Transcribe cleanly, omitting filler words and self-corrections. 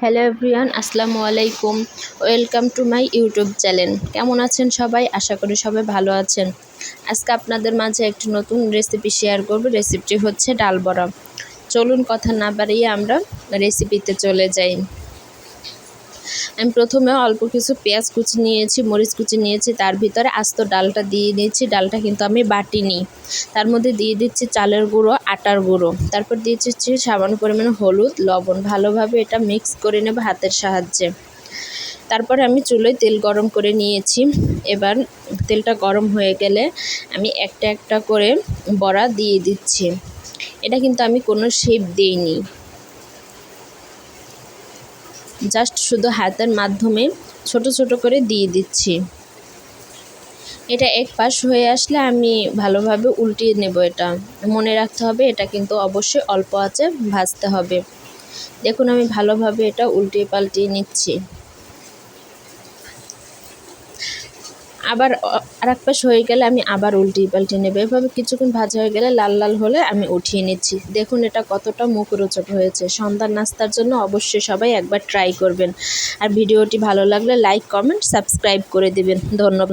Hello everyone, আসসালামু আলাইকুম। Welcome to my YouTube channel. কেমন আছেন সবাই? আশা করি সবাই ভালো আছেন। আজকে আপনাদের মাঝে একটি নতুন রেসিপি শেয়ার করব। রেসিপিটি হচ্ছে ডাল বড়া। চলুন কথা না বাড়িয়ে আমরা রেসিপিতে চলে যাই। আমি প্রথমে অল্প কিছু পেঁয়াজ কুচি নিয়েছি, মরিচ কুচি নিয়েছি, তার ভিতরে আস্ত ডালটা দিয়ে দিয়েছি। ডালটা কিন্তু আমি বাটিনি। তার মধ্যে দিয়ে দিচ্ছি চালের গুঁড়ো, আটার গুঁড়ো, তারপর দিয়ে দিচ্ছি সামান্য পরিমাণে হলুদ, লবণ। ভালোভাবে এটা মিক্স করে নেব হাতের সাহায্যে। তারপরে আমি চুলোয় তেল গরম করে নিয়েছি। এবার তেলটা গরম হয়ে গেলে আমি একটা একটা করে বড়া দিয়ে দিচ্ছি। এটা কিন্তু আমি কোনো শেপ দিইনি, জাস্ট শুধু হাতের মাধ্যমে ছোট ছোট করে দিয়ে দিচ্ছি। এটা এক পাশ হয়ে আসলে আমি ভালোভাবে উল্টিয়ে নেব। এটা মনে রাখতে হবে, এটা কিন্তু অবশ্যই অল্প আঁচে ভাজতে হবে। দেখুন আমি ভালোভাবে এটা উল্টিয়ে পাল্টিয়ে নিচ্ছি। আবার আরেক পাশ হয়ে গেলে আমি আবার উল্টিয়ে পাল্টিয়ে নেব। এভাবে কিছুক্ষণ ভাজা হয়ে গেলে লাল লাল হলে আমি উঠিয়ে নিচ্ছি। দেখুন এটা কতটা মুখরোচক হয়েছে। সন্ধ্যার নাস্তার জন্য অবশ্যই সবাই একবার ট্রাই করবেন। আর ভিডিওটি ভালো লাগলে লাইক, কমেন্ট, সাবস্ক্রাইব করে দিবেন। ধন্যবাদ।